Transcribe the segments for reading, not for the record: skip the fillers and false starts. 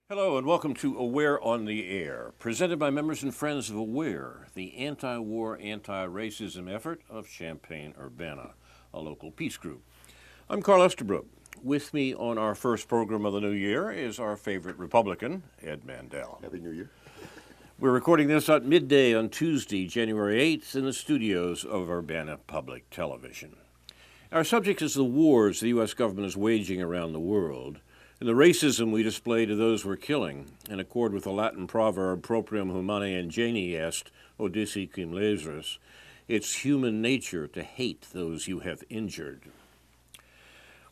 Hello and welcome to Aware on the Air, presented by members and friends of Aware, the anti-war, anti-racism effort of Champaign-Urbana, a local peace group. I'm Carl Estabrook. With me on our first program of the new year is our favorite Republican, Ed Mandel. Happy New Year. We're recording this at midday on Tuesday, January 8th, in the studios of Urbana Public Television. Our subject is the wars the U.S. government is waging around the world, and the racism we display to those we're killing, in accord with the Latin proverb proprium humani ingeni est, odissi cum lesus, it's human nature to hate those you have injured.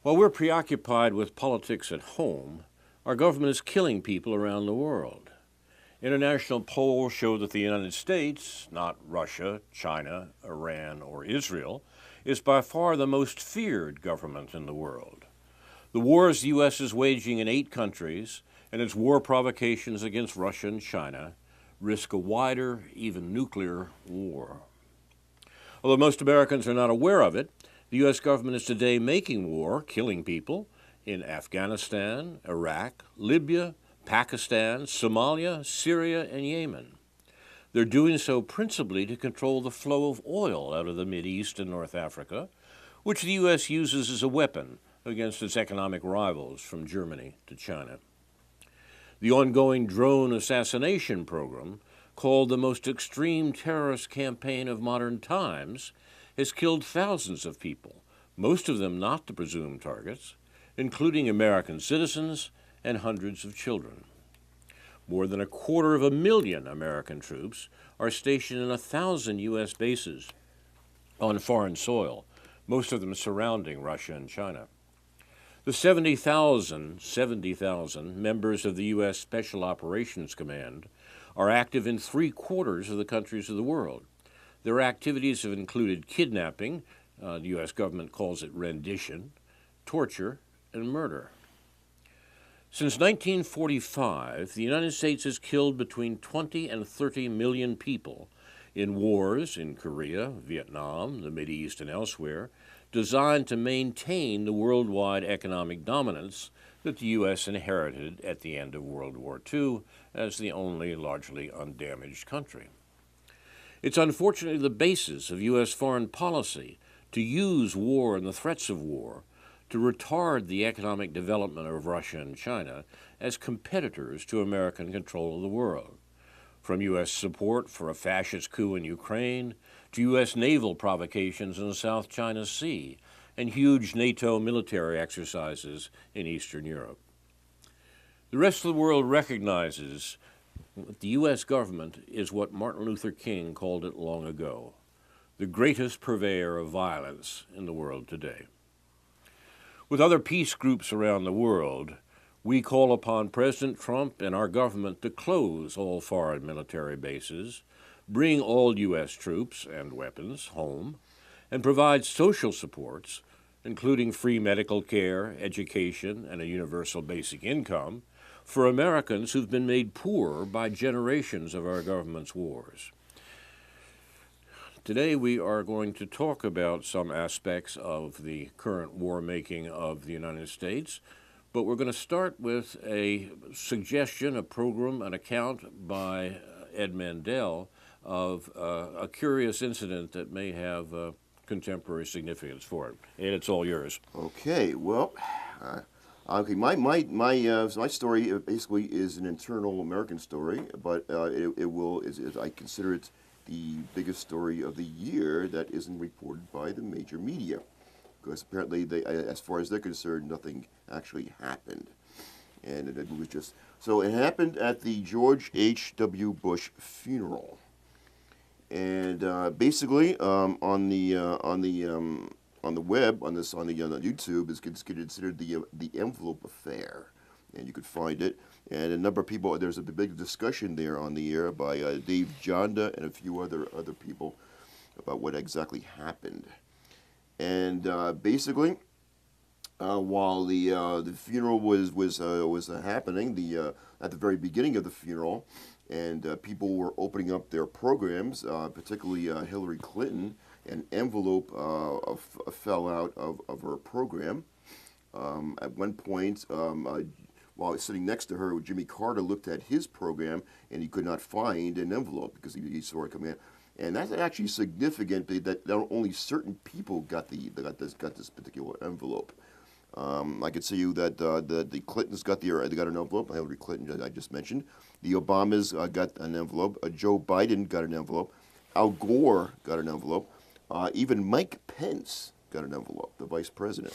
While we're preoccupied with politics at home, our government is killing people around the world. International polls show that the United States, not Russia, China, Iran, or Israel, is by far the most feared government in the world. The wars the U.S. is waging in 8 countries and its war provocations against Russia and China risk a wider, even nuclear war. Although most Americans are not aware of it, the U.S. government is today making war, killing people, in Afghanistan, Iraq, Libya, Pakistan, Somalia, Syria, and Yemen. They're doing so principally to control the flow of oil out of the Mideast and North Africa, which the U.S. uses as a weapon against its economic rivals from Germany to China. The ongoing drone assassination program, called the most extreme terrorist campaign of modern times, has killed thousands of people, most of them not the presumed targets, including American citizens and hundreds of children. More than 250,000 American troops are stationed in 1,000 U.S. bases on foreign soil, most of them surrounding Russia and China. The 70,000 members of the U.S. Special Operations Command are active in 3/4 of the countries of the world. Their activities have included kidnapping, the U.S. government calls it rendition, torture, and murder. Since 1945, the United States has killed between 20 and 30 million people in wars in Korea, Vietnam, the Mideast, and elsewhere, designed to maintain the worldwide economic dominance that the U.S. inherited at the end of World War II as the only largely undamaged country. It's unfortunately the basis of U.S. foreign policy to use war and the threats of war to retard the economic development of Russia and China as competitors to American control of the world. From U.S. support for a fascist coup in Ukraine to U.S. naval provocations in the South China Sea and huge NATO military exercises in Eastern Europe. The rest of the world recognizes that the U.S. government is what Martin Luther King called it long ago, the greatest purveyor of violence in the world today. With other peace groups around the world, we call upon President Trump and our government to close all foreign military bases, bring all U.S. troops and weapons home, and provide social supports, including free medical care, education, and a universal basic income, for Americans who've been made poor by generations of our government's wars. Today we are going to talk about some aspects of the current war-making of the United States, but we're going to start with a suggestion, a program, an account by Ed Mandel of a curious incident that may have contemporary significance for it. Ed, it's all yours. Okay, well, my story basically is an internal American story, but I consider it the biggest story of the year that isn't reported by the major media, because apparently, as far as they're concerned, nothing actually happened, and it was just so. It happened at the George H.W. Bush funeral, and basically on the web on YouTube is considered the envelope affair, and you could find it. And a number of people, there's a big discussion there on the air by Dave Jonda and a few other people about what exactly happened. And basically, while the funeral was happening, at the very beginning of the funeral, and people were opening up their programs, particularly Hillary Clinton, an envelope fell out of her program. At one point, while sitting next to her, Jimmy Carter looked at his program and he could not find an envelope because he saw it come in. And that's actually significant that only certain people got this particular envelope. I could see you that the Clintons got an envelope. Hillary Clinton, I just mentioned. The Obamas got an envelope. Joe Biden got an envelope. Al Gore got an envelope. Even Mike Pence got an envelope, the vice president.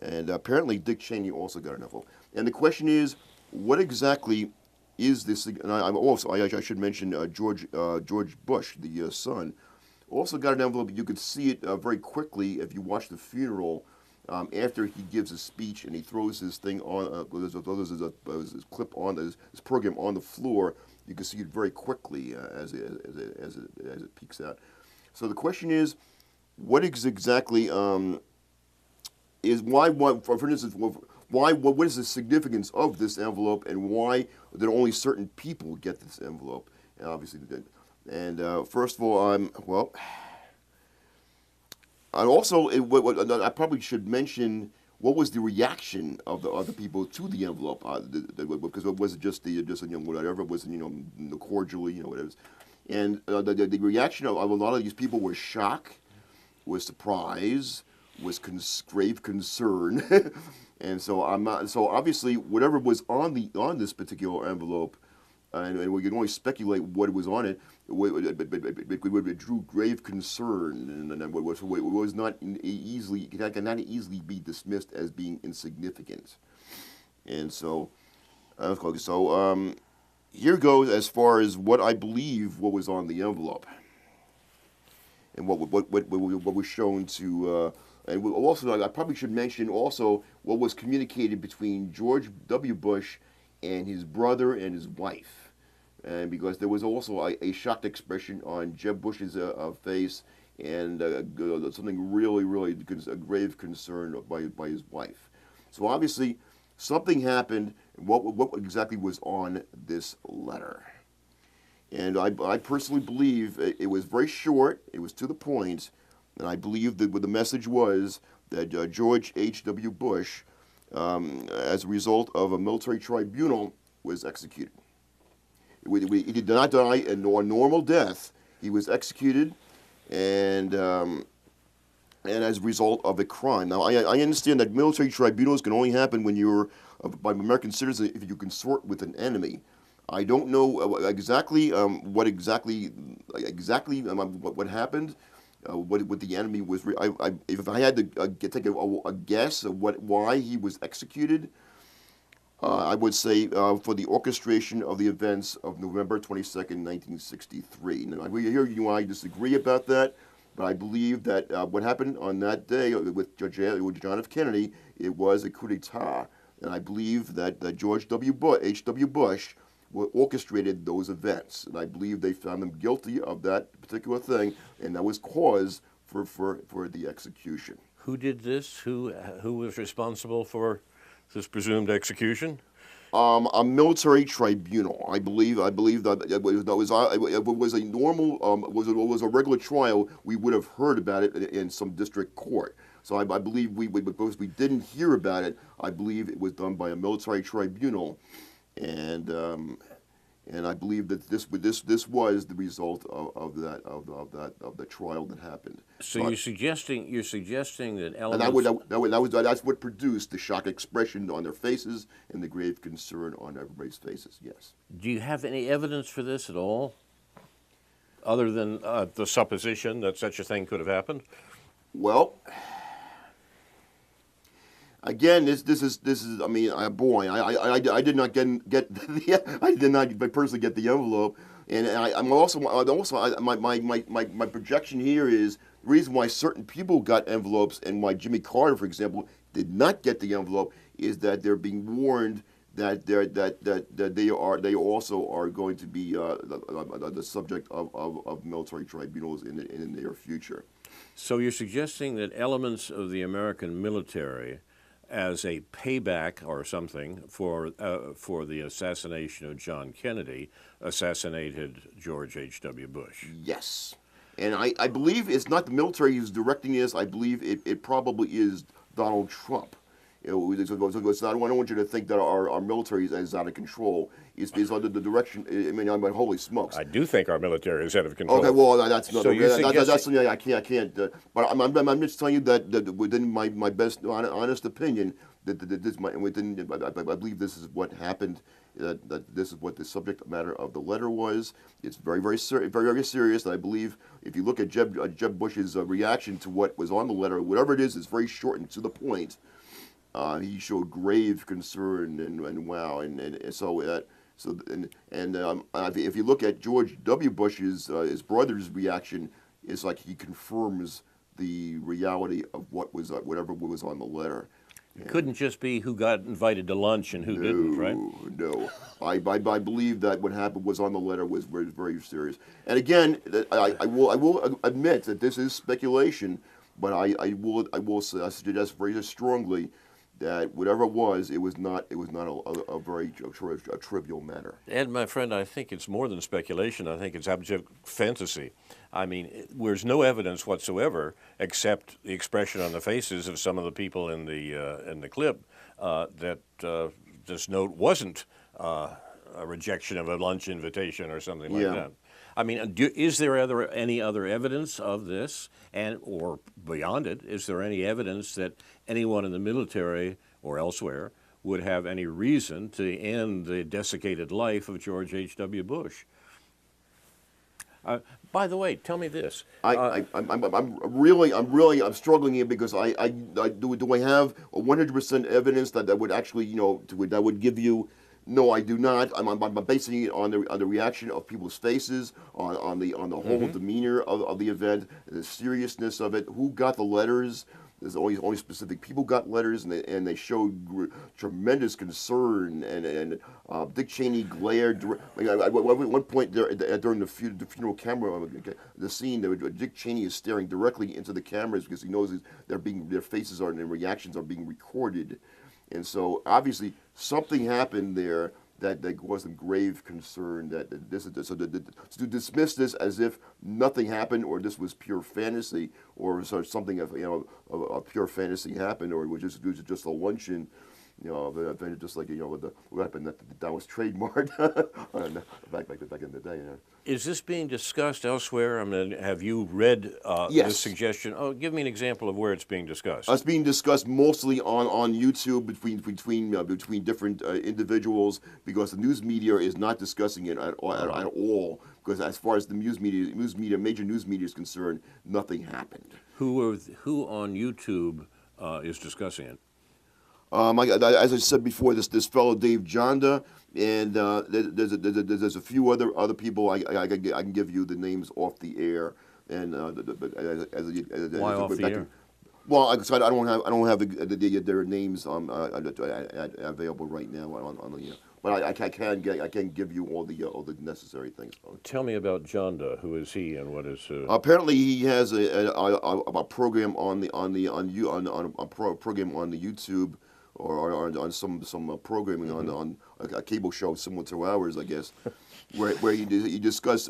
And apparently Dick Cheney also got an envelope. And the question is, what exactly is this? And I should mention George Bush, the son, also got an envelope. You could see it very quickly if you watch the funeral. After he gives a speech and he throws his thing on, his clip on his program on the floor, you can see it very quickly as it peeks out. So the question is, what is exactly is why? For instance, why? What is the significance of this envelope, and why did only certain people get this envelope? And obviously they did. And first of all, well. And also, I probably should mention what was the reaction of the other people to the envelope, because it wasn't just whatever, it wasn't cordially, whatever. And the reaction of a lot of these people was shock, was surprise, was grave concern, and so I'm not. So obviously, whatever was on this particular envelope, and we can only speculate what was on it. It drew grave concern, and it was not easily. It cannot easily be dismissed as being insignificant. And so, here goes as far as what I believe what was on the envelope, and what was shown to. And also, I probably should mention also what was communicated between George W. Bush and his brother and his wife. And because there was also a shocked expression on Jeb Bush's face, and something really a grave concern by his wife. So obviously, something happened. What exactly was on this letter? And I personally believe it was very short. It was to the point, and I believe that what the message was that George H.W. Bush, as a result of a military tribunal, was executed. He did not die a normal death. He was executed, and as a result of a crime. Now, I understand that military tribunals can only happen when you're by American citizens if you consort with an enemy. I don't know exactly what happened. What the enemy was. If I had to take a guess of why he was executed. I would say for the orchestration of the events of November 22nd, 1963. Now, I hear you and I disagree about that, but I believe that what happened on that day with John F. Kennedy, it was a coup d'etat. And I believe that George H.W. Bush orchestrated those events. And I believe they found him guilty of that particular thing, and that was cause for the execution. Who did this? Who was responsible for this presumed execution? A military tribunal. I believe that it was a normal, was a regular trial. We would have heard about it in some district court. So I believe because we didn't hear about it, I believe it was done by a military tribunal, and I believe that this was the result of the trial that happened. So you're suggesting that elements. And that's what produced the shock expression on their faces and the grave concern on everybody's faces. Yes. Do you have any evidence for this at all, other than the supposition that such a thing could have happened? Well. Again, this is. I mean, boy, I did not get I did not personally get the envelope, and my projection here is the reason why certain people got envelopes and why Jimmy Carter, for example, did not get the envelope is that they're being warned that they also are going to be the subject of military tribunals in the near future. So you're suggesting that elements of the American military, as a payback or something for the assassination of John Kennedy, assassinated George H.W. Bush. Yes. And I believe it's not the military who's directing this. I believe it probably is Donald Trump. So I don't want you to think that our military is out of control. It's under the direction. I mean, holy smokes. I do think our military is out of control. Okay, well, that's not. So you That's something I can't. But I'm just telling you that within my best honest opinion, I believe this is what happened. That this is what the subject matter of the letter was. It's very serious. And I believe if you look at Jeb Bush's reaction to what was on the letter, whatever it is, it's very short and to the point. He showed grave concern and wow, and so that. So if you look at George W. Bush's his brother's reaction, it's like he confirms the reality of what was whatever was on the letter. It couldn't just be who got invited to lunch and who didn't, right? No, I believe that what happened was on the letter was very serious. And again, I will admit that this is speculation, but I will suggest very strongly that whatever it was not a very trivial matter. Ed, my friend, I think it's more than speculation. I think it's abject fantasy. I mean, there's no evidence whatsoever except the expression on the faces of some of the people in the clip that this note wasn't a rejection of a lunch invitation or something like that. I mean, is there any other evidence of this, or beyond it? Is there any evidence that anyone in the military or elsewhere would have any reason to end the desiccated life of George H.W. Bush? By the way, tell me this. I'm really struggling here because do I have 100% evidence that would actually that would give you. No, I do not. I'm basing it on the reaction of people's faces, on the whole demeanor of the event, the seriousness of it. Who got the letters? There's only specific people got letters, and they showed tremendous concern. And Dick Cheney glared. At one point during the funeral camera, the scene, Dick Cheney is staring directly into the cameras because he knows their faces and their reactions are being recorded. And so, obviously, something happened there that caused them grave concern. To dismiss this as if nothing happened, or this was pure fantasy, or something of a pure fantasy happened, or it was just a luncheon. Just like the weapon that was trademarked back in the day. Is this being discussed elsewhere? I mean, have you read Yes. this suggestion? Oh, give me an example of where it's being discussed. It's being discussed mostly on YouTube between different individuals, because the news media is not discussing it at all. Because as far as the major news media is concerned, nothing happened. Who on YouTube is discussing it? As I said before, this fellow Dave Jonda, and there's a few other people. I can give you the names off the air, and Why off the air? Well, I don't have their names available right now on the. But I can give you all the necessary things. Tell me about Jonda. Who is he, and what is? Apparently, he has a program on the program on the YouTube, or on some programming on a cable show similar to ours, I guess, where he discussed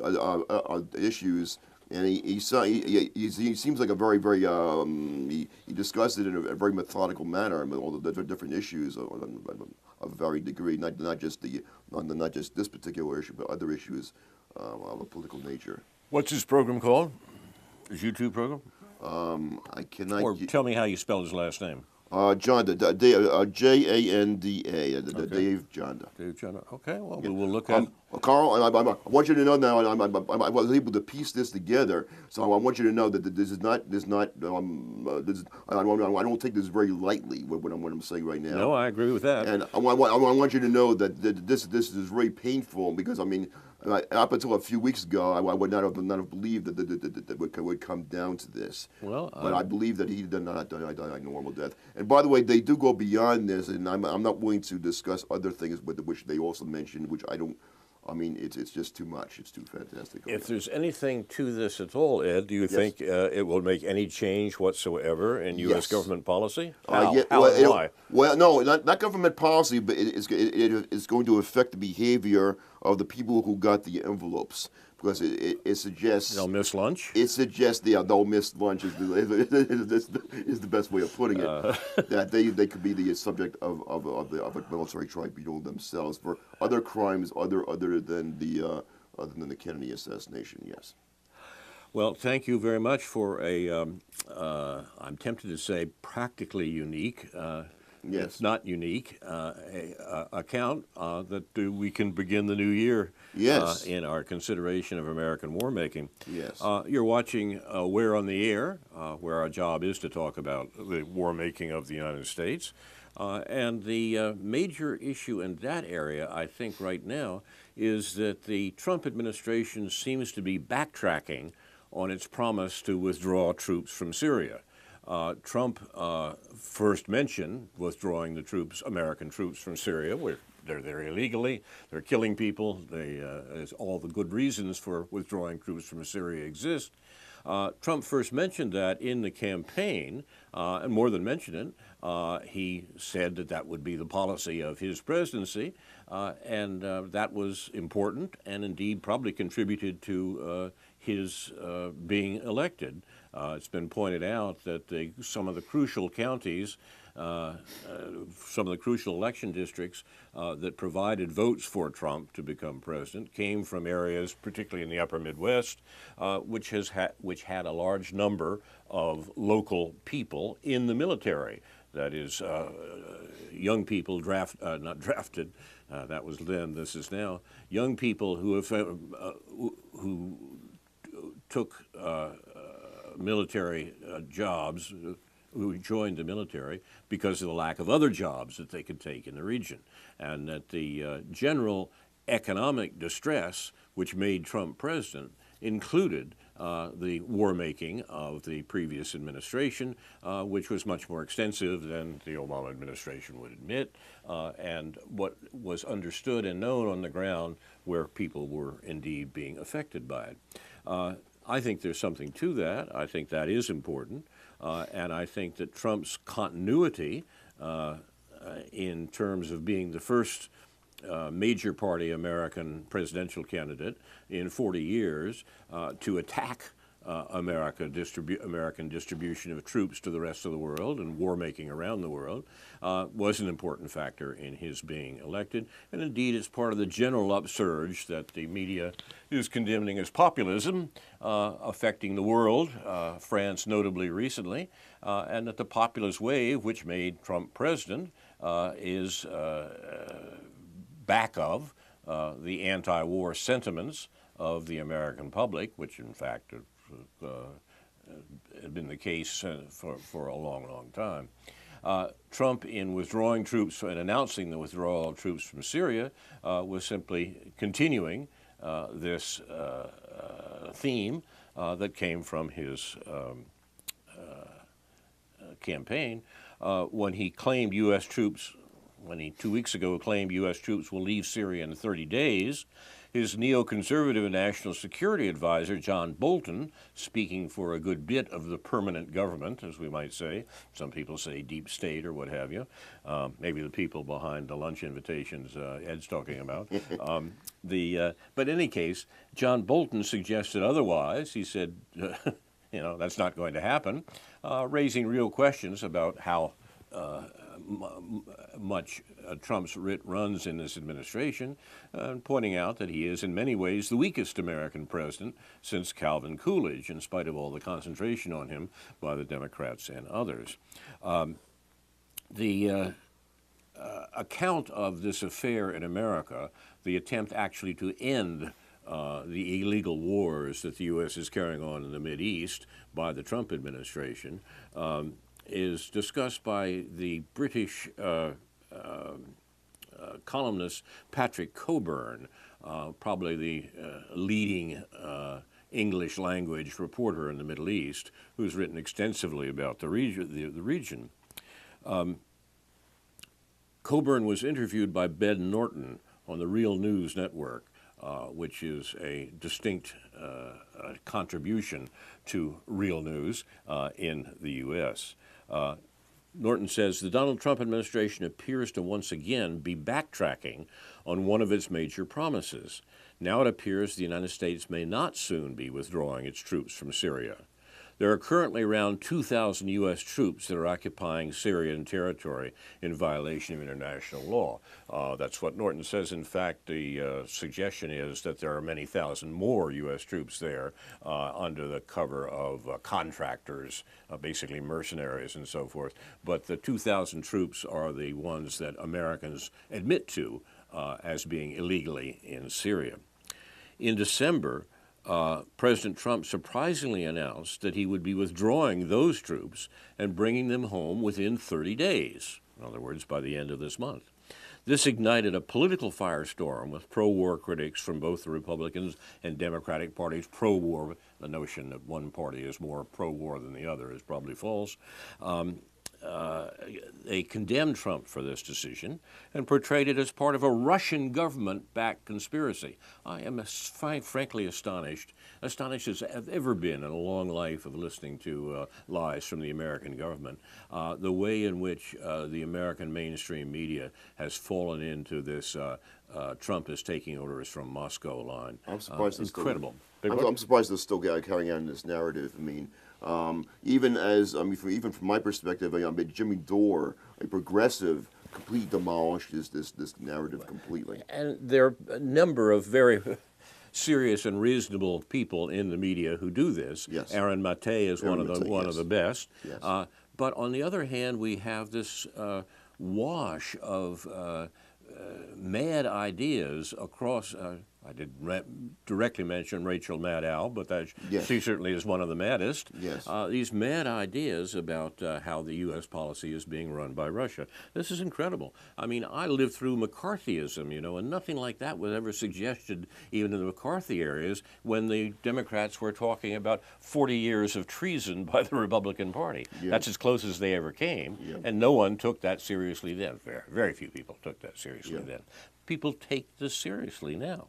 issues. And he seems like a very he discussed it in a very methodical manner. I mean, all the different issues of a varied degree, not just this particular issue, but other issues of a political nature. What's his program called? His YouTube program? I cannot. Or tell me how you spell his last name. Jonda, Janda, Okay. Dave Jonda. Dave Jonda. Okay, well, we will look at. Carl, I want you to know now. I was able to piece this together, so I want you to know that this is not. I don't take this very lightly. What I'm saying right now. No, I agree with that. And I want you to know that this is very painful, because I mean, up until a few weeks ago, I would not have believed that would come down to this. Well, but I believe that he did not die a normal death. And by the way, they do go beyond this, and I'm not willing to discuss other things which they also mentioned, which I don't. I mean, it's just too much. It's too fantastic. If there's anything to this at all, Ed, do you think it will make any change whatsoever in U.S. government policy? How and why? Well, no, not government policy, but it's going to affect the behavior of the people who got the envelopes. because it suggests They'll miss lunch. it suggests they'll miss lunch is the best way of putting it. That they could be the subject of a military tribunal themselves for other crimes other than the Kennedy assassination. Yes. Well, thank you very much for I'm tempted to say practically unique. Yes. It's not unique account that we can begin the new year Yes. in our consideration of American war making. Yes. You're watching We're on the Air, where our job is to talk about the war making of the United States. And the major issue in that area, I think, right now, is that the Trump administration seems to be backtracking on its promise to withdraw troops from Syria. Trump first mentioned withdrawing the troops, American troops from Syria, where they're there illegally, they're killing people, all the good reasons for withdrawing troops from Syria exist. Trump first mentioned that in the campaign, and more than mentioned it, he said that would be the policy of his presidency, and that was important and indeed probably contributed to his being elected. It's been pointed out that some of the crucial counties, some of the crucial election districts that provided votes for Trump to become president came from areas, particularly in the upper Midwest, which had a large number of local people in the military. That is, young people not drafted. That was then. This is now. Young people who took military jobs, who joined the military because of the lack of other jobs that they could take in the region, and that the general economic distress which made Trump president included the war making of the previous administration, which was much more extensive than the Obama administration would admit, and what was understood and known on the ground where people were indeed being affected by it. I think there's something to that. I think that is important. And I think that Trump's continuity in terms of being the first major party American presidential candidate in 40 years to attack American distribution of troops to the rest of the world and war making around the world was an important factor in his being elected. And indeed, it's part of the general upsurge that the media is condemning as populism affecting the world, France notably recently, and that the populist wave, which made Trump president, is back of the anti-war sentiments of the American public, which in fact had been the case for a long, long time. Trump, in withdrawing troops and announcing the withdrawal of troops from Syria, was simply continuing this theme that came from his campaign when he claimed U.S. troops, when he 2 weeks ago claimed U.S. troops will leave Syria in 30 days. His neoconservative and national security advisor, John Bolton, speaking for a good bit of the permanent government, as we might say, some people say deep state or what have you, maybe the people behind the lunch invitations Ed's talking about. But in any case, John Bolton suggested otherwise. He said, that's not going to happen, raising real questions about how much Trump's writ runs in this administration, pointing out that he is in many ways the weakest American president since Calvin Coolidge, in spite of all the concentration on him by the Democrats and others. The account of this affair in America, the attempt actually to end the illegal wars that the U.S. is carrying on in the Mideast by the Trump administration, is discussed by the British columnist Patrick Cockburn, probably the leading English language reporter in the Middle East, who's written extensively about the region. Cockburn was interviewed by Ben Norton on the Real News Network, which is a distinct contribution to real news in the U.S. Norton says the Donald Trump administration appears to once again be backtracking on one of its major promises. Now it appears the United States may not soon be withdrawing its troops from Syria. There are currently around 2,000 U.S. troops that are occupying Syrian territory in violation of international law. That's what Norton says. In fact, the suggestion is that there are many thousand more U.S. troops there under the cover of contractors, basically mercenaries and so forth. But the 2,000 troops are the ones that Americans admit to as being illegally in Syria. In December, President Trump surprisingly announced that he would be withdrawing those troops and bringing them home within 30 days, in other words, by the end of this month. This ignited a political firestorm with pro-war critics from both the Republicans and Democratic parties. Pro-war, the notion that one party is more pro-war than the other is probably false. They condemned Trump for this decision and portrayed it as part of a Russian government-backed conspiracy. I am frankly astonished as I've ever been in a long life of listening to lies from the American government, the way in which the American mainstream media has fallen into this Trump is taking orders from Moscow line. I'm surprised incredible. I'm surprised they're still carrying on this narrative. I mean, even from my perspective, Jimmy Dore, a progressive, completely demolished this narrative completely. And there are a number of very serious and reasonable people in the media who do this. Yes. Aaron Mate is one of the best. Yes. But on the other hand, we have this wash of mad ideas across. I didn't directly mention Rachel Maddow, but yes. She certainly is one of the maddest. Yes. These mad ideas about how the U.S. policy is being run by Russia. This is incredible. I mean, I lived through McCarthyism, and nothing like that was ever suggested even in the McCarthy areas when the Democrats were talking about 40 years of treason by the Republican Party. Yeah. That's as close as they ever came, yeah. And no one took that seriously then. Very, very few people took that seriously yeah. then. People take this seriously now.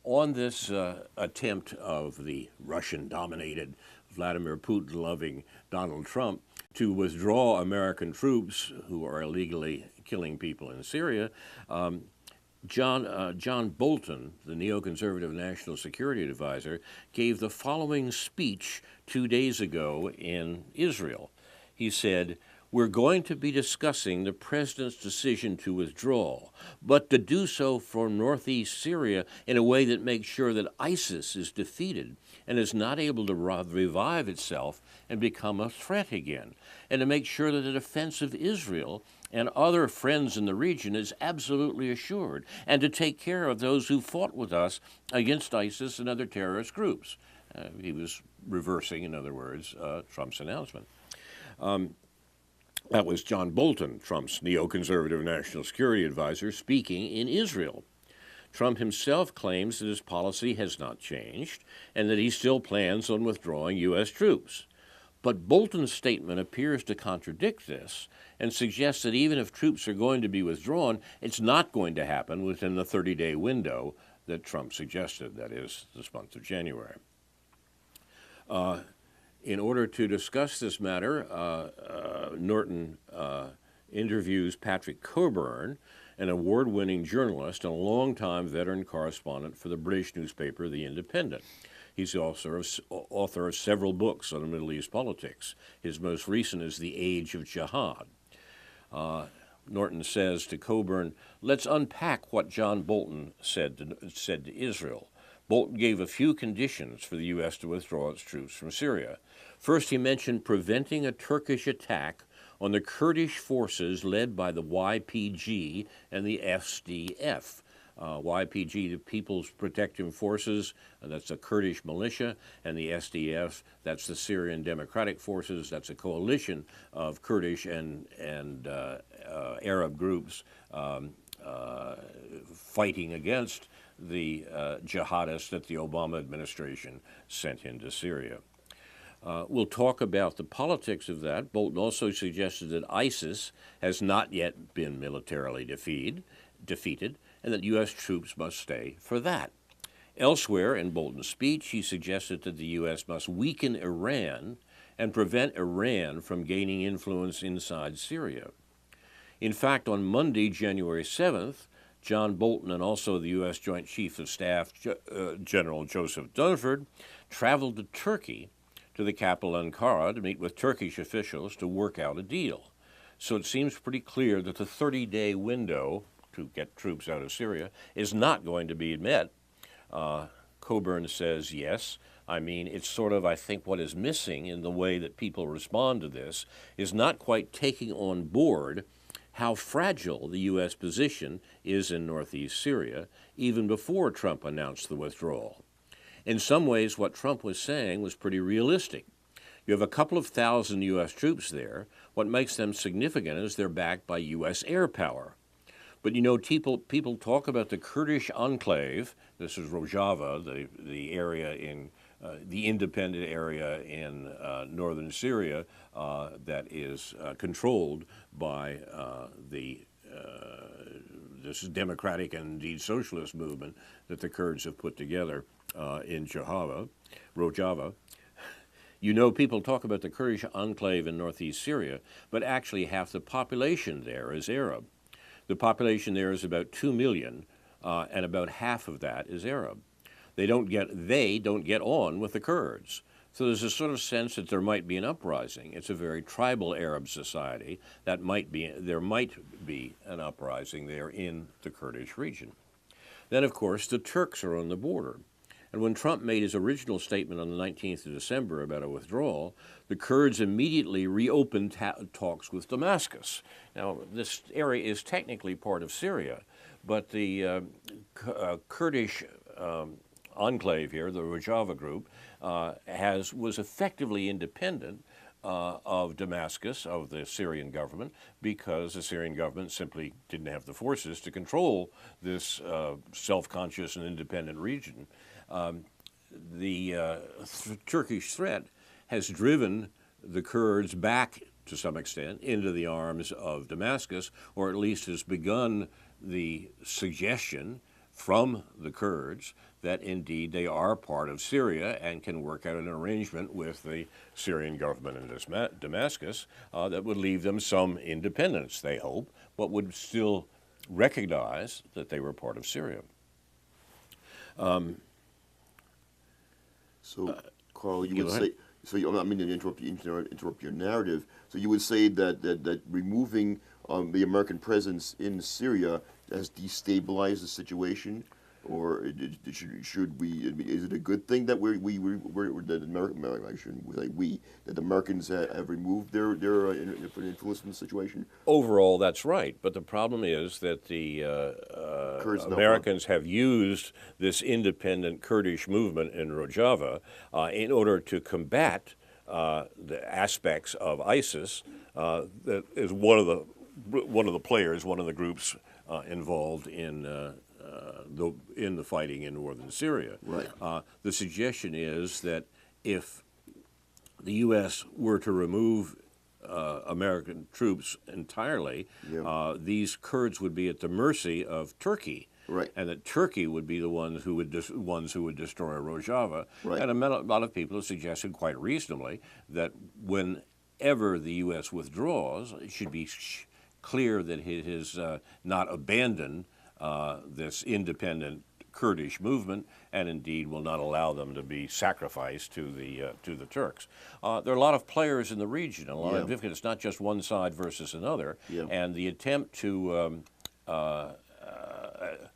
On this attempt of the Russian-dominated, Vladimir Putin-loving Donald Trump to withdraw American troops who are illegally killing people in Syria, John Bolton, the neoconservative national security advisor, gave the following speech 2 days ago in Israel. He said, "We're going to be discussing the president's decision to withdraw, but to do so from northeast Syria in a way that makes sure that ISIS is defeated and is not able to revive itself and become a threat again, and to make sure that the defense of Israel and other friends in the region is absolutely assured, and to take care of those who fought with us against ISIS and other terrorist groups." He was reversing, in other words, Trump's announcement. That was John Bolton, Trump's neoconservative national security advisor, speaking in Israel. Trump himself claims that his policy has not changed and that he still plans on withdrawing U.S. troops. But Bolton's statement appears to contradict this and suggests that even if troops are going to be withdrawn, it's not going to happen within the 30-day window that Trump suggested, that is, this month of January. In order to discuss this matter, Norton interviews Patrick Coburn, an award-winning journalist and a longtime veteran correspondent for the British newspaper The Independent. He's also author of several books on Middle East politics. His most recent is The Age of Jihad. Norton says to Coburn, "Let's unpack what John Bolton said to Israel. Bolton gave a few conditions for the U.S. to withdraw its troops from Syria. First, he mentioned preventing a Turkish attack on the Kurdish forces led by the YPG and the SDF. YPG, the People's Protective Forces, that's a Kurdish militia, and the SDF, that's the Syrian Democratic Forces, that's a coalition of Kurdish and Arab groups fighting against the jihadists that the Obama administration sent into Syria. We'll talk about the politics of that. Bolton also suggested that ISIS has not yet been militarily defeated, and that U.S. troops must stay for that. Elsewhere in Bolton's speech, he suggested that the U.S. must weaken Iran and prevent Iran from gaining influence inside Syria. In fact, on Monday, January 7th, John Bolton and also the U.S. Joint Chief of Staff, General Joseph Dunford, traveled to Turkey, to the capital Ankara, to meet with Turkish officials to work out a deal. So it seems pretty clear that the 30-day window to get troops out of Syria is not going to be met. Coburn says yes. I mean, it's sort of, I think, what is missing in the way that people respond to this is not quite taking on board how fragile the U.S. position is in northeast Syria, even before Trump announced the withdrawal. In some ways, what Trump was saying was pretty realistic. You have a couple of thousand U.S. troops there. What makes them significant is they're backed by U.S. air power. But you know, people talk about the Kurdish enclave. This is Rojava, the area in the independent area in northern Syria that is controlled by this democratic and indeed socialist movement that the Kurds have put together in Rojava. You know, people talk about the Kurdish enclave in northeast Syria, but actually half the population there is Arab. The population there is about 2 million, and about half of that is Arab. They don't get on with the Kurds. So there's a sort of sense that there might be an uprising. It's a very tribal Arab society. There might be an uprising there in the Kurdish region. Then, of course, the Turks are on the border. And when Trump made his original statement on the 19th of December about a withdrawal, the Kurds immediately reopened talks with Damascus. Now, this area is technically part of Syria, but the Kurdish enclave here, the Rojava group, was effectively independent of Damascus, of the Syrian government, because the Syrian government simply didn't have the forces to control this self-conscious and independent region. The Turkish threat has driven the Kurds back, to some extent, into the arms of Damascus, or at least has begun the suggestion from the Kurds that indeed they are part of Syria and can work out an arrangement with the Syrian government in Damascus that would leave them some independence, they hope, but would still recognize that they were part of Syria. So, Carl, you would say, so I mean to interrupt your narrative. So you would say that removing the American presence in Syria has destabilized the situation, or should we? Is it a good thing that the Americans have removed their influence in the situation? Overall, that's right. But the problem is that the Americans have used this independent Kurdish movement in Rojava in order to combat the aspects of ISIS that is one of the players, one of the groups involved in the fighting in northern Syria. Right. The suggestion is that if the U.S. were to remove American troops entirely, these Kurds would be at the mercy of Turkey. Right. And that Turkey would be the ones who would destroy Rojava. Right. And a lot of people have suggested quite reasonably that whenever the U.S. withdraws, it should be clear that it has not abandoned this independent Kurdish movement, and indeed will not allow them to be sacrificed to the Turks. There are a lot of players in the region, a lot of different. It's not just one side versus another, and the attempt to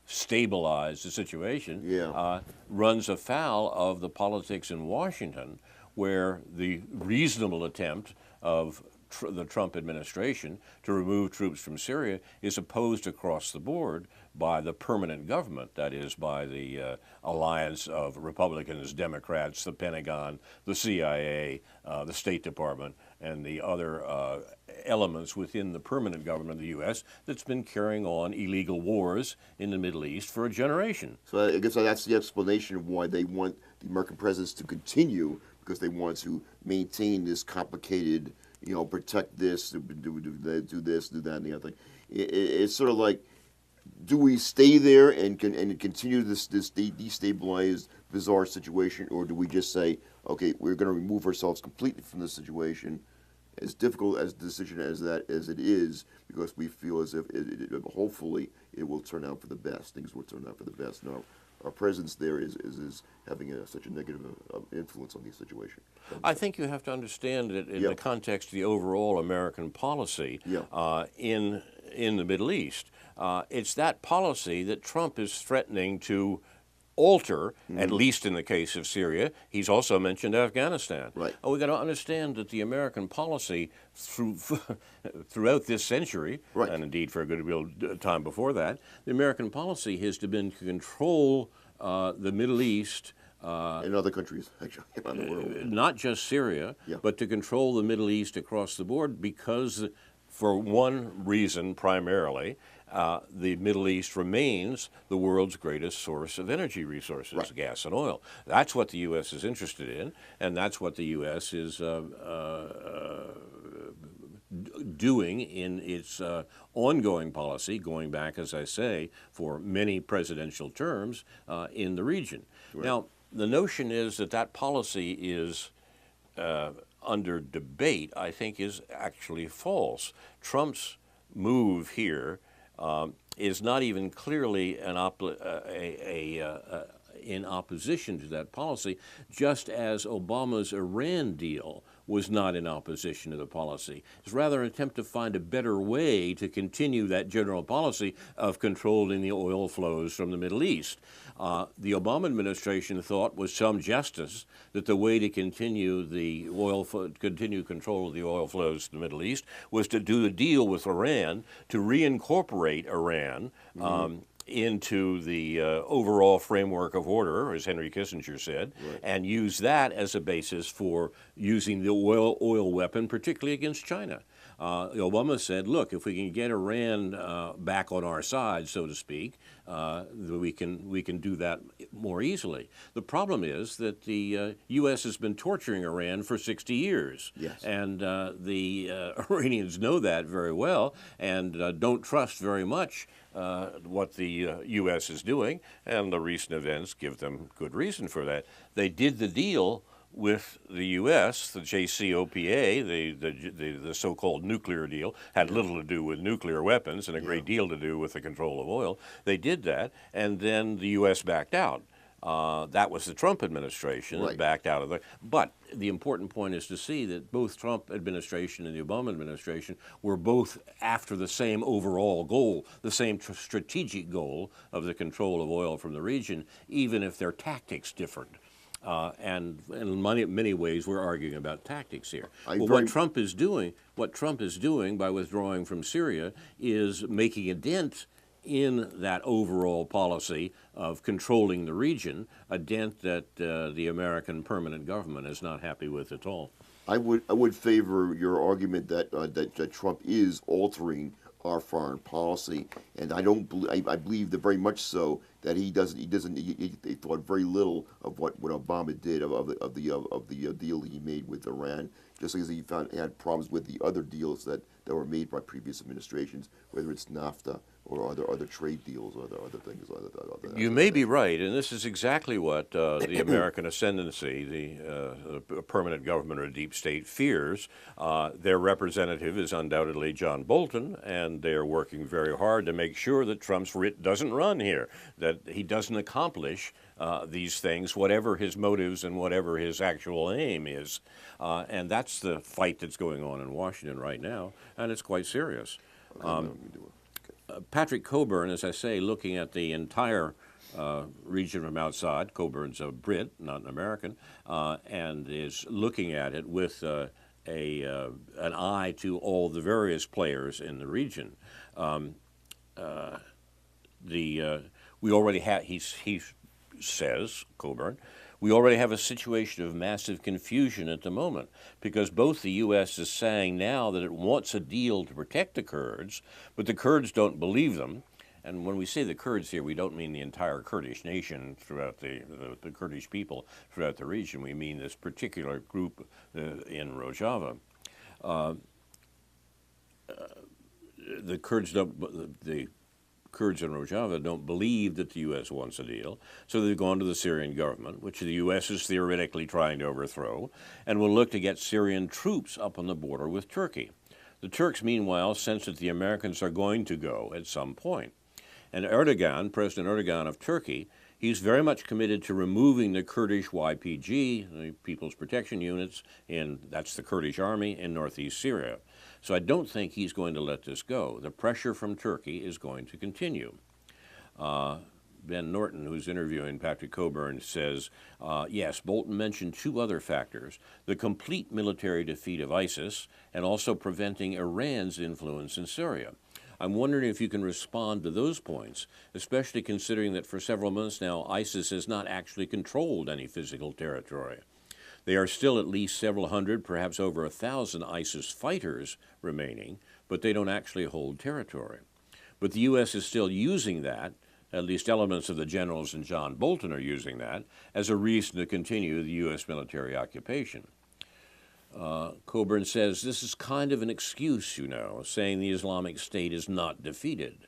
stabilize the situation runs afoul of the politics in Washington, where the reasonable attempt of the Trump administration to remove troops from Syria is opposed across the board by the permanent government, that is, by the alliance of Republicans, Democrats, the Pentagon, the CIA, the State Department, and the other elements within the permanent government of the U.S. that's been carrying on illegal wars in the Middle East for a generation. So I guess that's the explanation of why they want the American presence to continue, because they want to maintain this complicated, protect this, do this, do that, and the other thing. It's sort of like do we stay there and continue this destabilized, bizarre situation, or do we just say, okay, we're going to remove ourselves completely from this situation, as difficult as the decision as it is, because we feel as if hopefully it will turn out for the best. Things will turn out for the best. Now, our presence there is having such a negative influence on the situation. I think you have to understand it in the context of the overall American policy in the Middle East. It's that policy that Trump is threatening to alter, at least in the case of Syria. He's also mentioned Afghanistan. Right. We've got to understand that the American policy throughout this century, and indeed for a good deal of time before that, the American policy has been to control the Middle East in other countries, actually, around the world. Not just Syria, but to control the Middle East across the board because, for one reason primarily, the Middle East remains the world's greatest source of energy resources, gas and oil. That's what the U.S. is interested in, and that's what the U.S. is doing in its ongoing policy, going back, as I say, for many presidential terms in the region. Now, the notion is that policy is under debate, I think, is actually false. Trump's move here is not even clearly in opposition to that policy, just as Obama's Iran deal was not in opposition to the policy. It's rather an attempt to find a better way to continue that general policy of controlling the oil flows from the Middle East. The Obama administration thought with some justice that the way to continue control of the oil flows to the Middle East was to do the deal with Iran to reincorporate Iran into the overall framework of order, as Henry Kissinger said, and use that as a basis for using the oil weapon, particularly against China. Obama said, look, if we can get Iran back on our side, so to speak, we can do that more easily. The problem is that the U.S. has been torturing Iran for 60 years. And the Iranians know that very well and don't trust very much what the U.S. is doing, and the recent events give them good reason for that. They did the deal with the U.S., the JCPOA, the so-called nuclear deal, had little to do with nuclear weapons and a great deal to do with the control of oil. They did that, and then the U.S. backed out. That was the Trump administration that backed out of it. But the important point is to see that both Trump administration and the Obama administration were both after the same overall goal, the same strategic goal of the control of oil from the region, even if their tactics differed. And in many ways, we're arguing about tactics here. What Trump is doing by withdrawing from Syria is making a dent in that overall policy of controlling the region, a dent that the American permanent government is not happy with at all. I would favor your argument that Trump is altering our foreign policy, and I believe that very much so that he thought very little of what Obama did of the deal he made with Iran, just as he had problems with the other deals that were made by previous administrations, whether it's NAFTA or other trade deals or other things. You may be right, and this is exactly what the American ascendancy, the permanent government or deep state fears. Their representative is undoubtedly John Bolton, and they're working very hard to make sure that Trump's writ doesn't run here, that he doesn't accomplish these things, whatever his motives and whatever his actual aim is. And that's the fight that's going on in Washington right now, and it's quite serious. Patrick Cockburn, as I say, looking at the entire region from outside. Coburn's a Brit, not an American, and is looking at it with an eye to all the various players in the region. We already have, he says, Cockburn, we already have a situation of massive confusion at the moment because both the U.S. is saying now that it wants a deal to protect the Kurds, but the Kurds don't believe them. And when we say the Kurds here, we don't mean the entire Kurdish nation throughout the Kurdish people throughout the region. We mean this particular group in Rojava. The Kurds don't, the Kurds in Rojava don't believe that the U.S. wants a deal, so they've gone to the Syrian government, which the U.S. is theoretically trying to overthrow, and will look to get Syrian troops up on the border with Turkey. The Turks, meanwhile, sense that the Americans are going to go at some point. And Erdogan, President Erdogan of Turkey, he's very much committed to removing the Kurdish YPG, the People's Protection Units, that's the Kurdish army in northeast Syria. So I don't think he's going to let this go. The pressure from Turkey is going to continue. Ben Norton, who's interviewing Patrick Coburn, says, yes, Bolton mentioned two other factors, the complete military defeat of ISIS and also preventing Iran's influence in Syria. I'm wondering if you can respond to those points, especially considering that for several months now, ISIS has not actually controlled any physical territory. They are still at least several hundred, perhaps over 1,000 ISIS fighters remaining, but they don't actually hold territory. But the U.S. is still using that, at least elements of the generals and John Bolton are using that, as a reason to continue the U.S. military occupation. Coburn says this is kind of an excuse, saying the Islamic State is not defeated.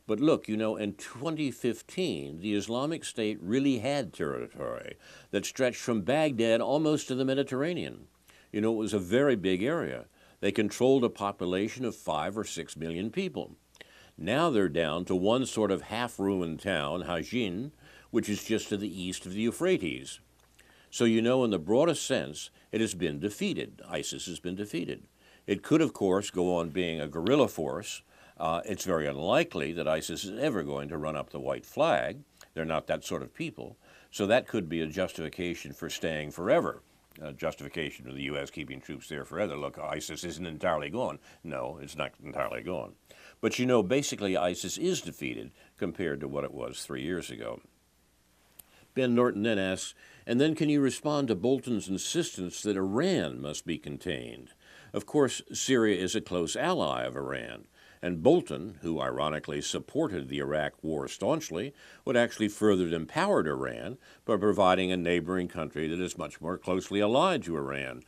But look, in 2015, the Islamic State really had territory that stretched from Baghdad almost to the Mediterranean. It was a very big area. They controlled a population of 5 or 6 million people. Now they're down to one sort of half-ruined town, Hajin, which is just to the east of the Euphrates. So in the broadest sense, it has been defeated. ISIS has been defeated. It could, of course, go on being a guerrilla force. It's very unlikely that ISIS is ever going to run up the white flag. They're not that sort of people. So that could be a justification for staying forever, a justification of the U.S. keeping troops there forever. Look, ISIS isn't entirely gone. No, it's not entirely gone. But basically ISIS is defeated compared to what it was 3 years ago. Ben Norton then asks, and then can you respond to Bolton's insistence that Iran must be contained? Of course, Syria is a close ally of Iran. And Bolton, who ironically supported the Iraq war staunchly, would actually further empowered Iran by providing a neighboring country that is much more closely allied to Iran.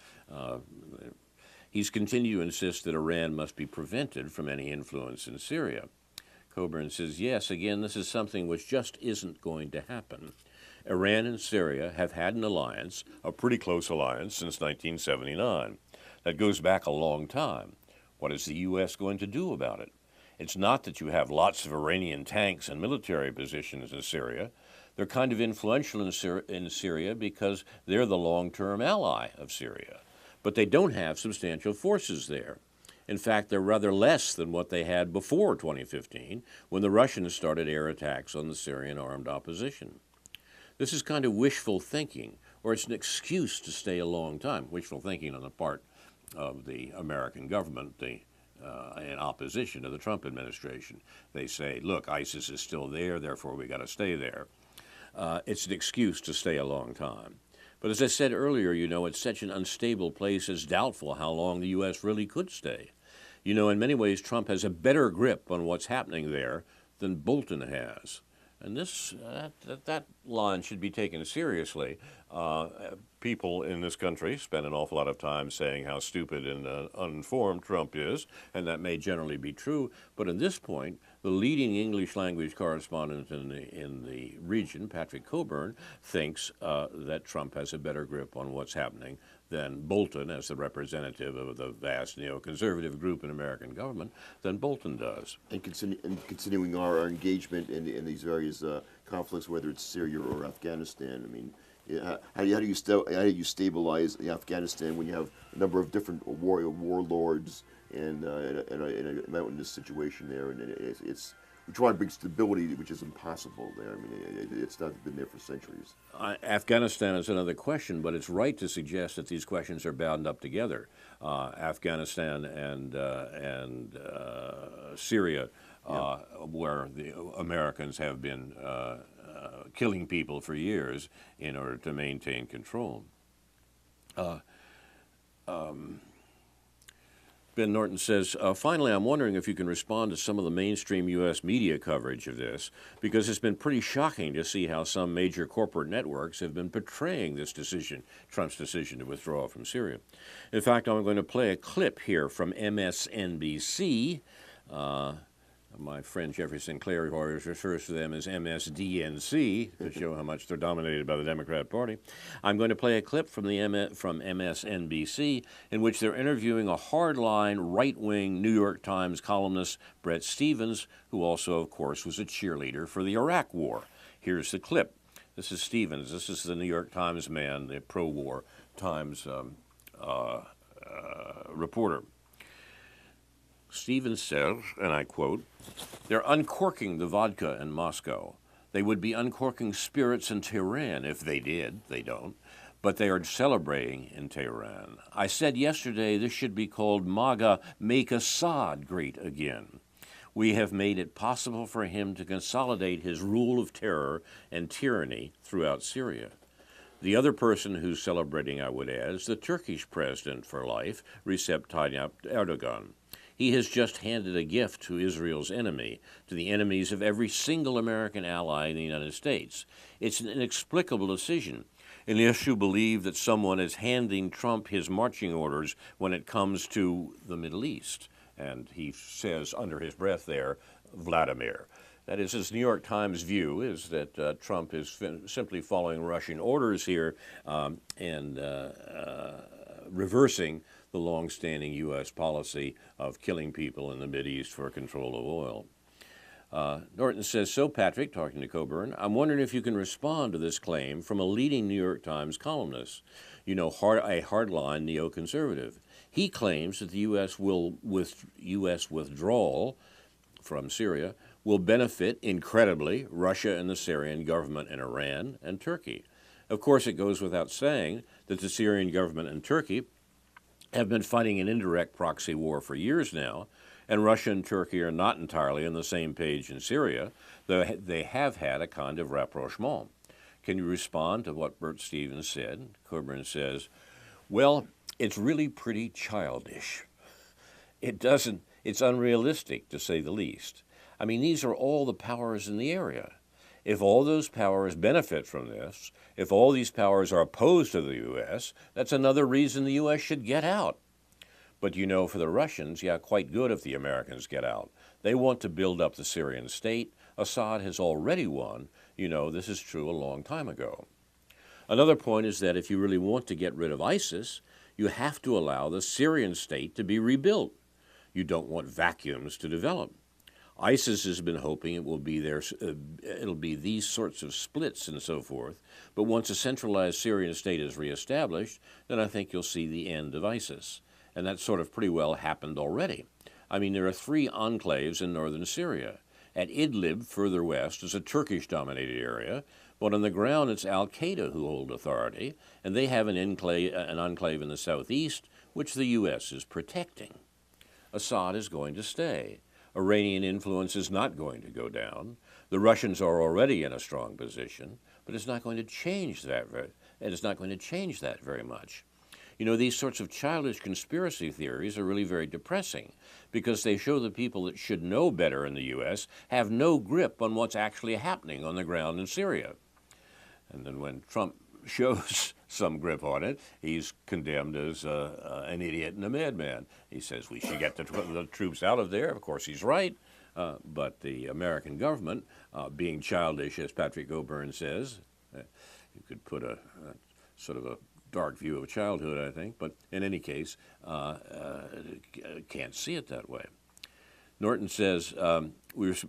He's continued to insist that Iran must be prevented from any influence in Syria. Coburn says, yes, again, this is something which just isn't going to happen. Iran and Syria have had an alliance, a pretty close alliance, since 1979. That goes back a long time. What is the U.S. going to do about it? It's not that you have lots of Iranian tanks and military positions in Syria. They're kind of influential in Syria because they're the long-term ally of Syria. But they don't have substantial forces there. In fact, they're rather less than what they had before 2015, when the Russians started air attacks on the Syrian armed opposition. This is kind of wishful thinking, or it's an excuse to stay a long time. Wishful thinking on the part of the American government, in opposition to the Trump administration. They say, look, ISIS is still there, therefore we got to stay there. It's an excuse to stay a long time. But as I said earlier, it's such an unstable place, it's doubtful how long the U.S. really could stay. In many ways, Trump has a better grip on what's happening there than Bolton has. And that line should be taken seriously. People in this country spend an awful lot of time saying how stupid and uninformed Trump is, and that may generally be true. But at this point, the leading English language correspondent in the region, Patrick Coburn, thinks that Trump has a better grip on what's happening than Bolton, as the representative of the vast neoconservative group in American government, than Bolton does. And continuing our engagement in these various conflicts, whether it's Syria or Afghanistan, how do you stabilize Afghanistan when you have a number of different warlords and in this situation there, and we try to bring stability, which is impossible there. It's not been there for centuries. Afghanistan is another question, but it's right to suggest that these questions are bound up together. Afghanistan and Syria, where the Americans have been killing people for years in order to maintain control. Ben Norton says, finally, I'm wondering if you can respond to some of the mainstream U.S. media coverage of this, because it's been pretty shocking to see how some major corporate networks have been portraying this decision, Trump's decision to withdraw from Syria. In fact, I'm going to play a clip here from MSNBC. My friend Jeffrey Sinclair always refers to them as MSDNC to show how much they're dominated by the Democrat Party. I'm going to play a clip from MSNBC in which they're interviewing a hardline, right-wing New York Times columnist, Bret Stephens, who also, of course, was a cheerleader for the Iraq War. Here's the clip. This is Stephens. This is the New York Times man, the pro-war Times reporter. Stephens says, and I quote, "They're uncorking the vodka in Moscow. They would be uncorking spirits in Tehran if they did. They don't. But they are celebrating in Tehran. I said yesterday this should be called MAGA, Make Assad Great Again. We have made it possible for him to consolidate his rule of terror and tyranny throughout Syria." The other person who's celebrating, I would add, is the Turkish president for life, Recep Tayyip Erdogan. He has just handed a gift to Israel's enemy, to the enemies of every single American ally in the United States. It's an inexplicable decision, unless you believe that someone is handing Trump his marching orders when it comes to the Middle East. And he says under his breath there, Vladimir. That is, his New York Times view is that Trump is simply following Russian orders here and reversing the long-standing U.S. policy of killing people in the Mideast for control of oil. Norton says, "So, Patrick," talking to Coburn, "I'm wondering if you can respond to this claim from a leading New York Times columnist, a hardline neoconservative. He claims that the U.S. withdrawal from Syria will benefit, incredibly, Russia and the Syrian government in Iran and Turkey. Of course, it goes without saying that the Syrian government and Turkey have been fighting an indirect proxy war for years now, and Russia and Turkey are not entirely on the same page in Syria, though they have had a kind of rapprochement. Can you respond to what Bret Stephens said?" Coburn says, "Well, it's really pretty childish. It's unrealistic, to say the least. I mean, these are all the powers in the area. If all those powers benefit from this, if all these powers are opposed to the U.S., that's another reason the U.S. should get out. But for the Russians, quite good if the Americans get out. They want to build up the Syrian state. Assad has already won. This is true a long time ago. Another point is that if you really want to get rid of ISIS, you have to allow the Syrian state to be rebuilt. You don't want vacuums to develop. ISIS has been hoping it'll be these sorts of splits and so forth, but once a centralized Syrian state is reestablished, then I think you'll see the end of ISIS. And that sort of pretty well happened already. I mean, there are 3 enclaves in northern Syria. At Idlib, further west, is a Turkish-dominated area, but on the ground it's al-Qaeda who hold authority, and they have an enclave in the southeast, which the U.S. is protecting. Assad is going to stay. Iranian influence is not going to go down. The Russians are already in a strong position, but it's not going to change that. It's not going to change that very much. These sorts of childish conspiracy theories are really very depressing because they show the people that should know better in the U.S. have no grip on what's actually happening on the ground in Syria. And then when Trump shows some grip on it, he's condemned as an idiot and a madman. He says we should get the troops out of there. Of course, he's right. But the American government, being childish, as Patrick Coburn says, you could put a sort of a dark view of childhood, I think. But in any case, can't see it that way. Norton says, we've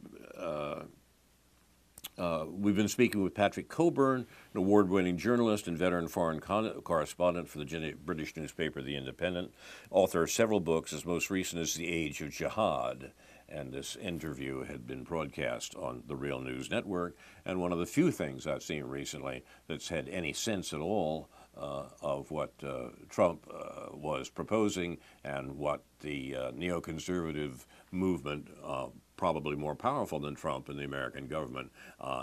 been speaking with Patrick Coburn, an award-winning journalist and veteran foreign correspondent for the British newspaper The Independent, author of several books, as most recent as The Age of Jihad. And this interview had been broadcast on the Real News Network, and one of the few things I've seen recently that's had any sense at all of what Trump was proposing and what the neoconservative movement, probably more powerful than Trump and the American government,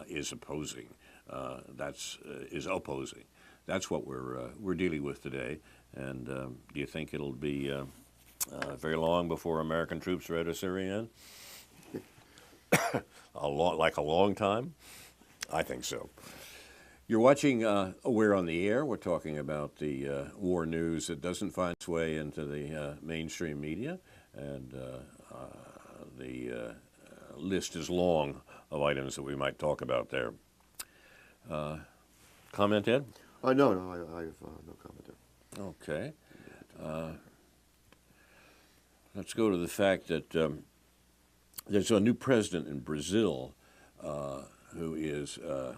is opposing. Is opposing. That's what we're dealing with today. And do you think it'll be very long before American troops are out of Syria? Like a long time? I think so. You're watching We're on the Air. We're talking about the war news that doesn't find its way into the mainstream media, and the list is long of items that we might talk about there. Comment, Ed? No, I have no comment there. Okay. Let's go to the fact that there's a new president in Brazil who is a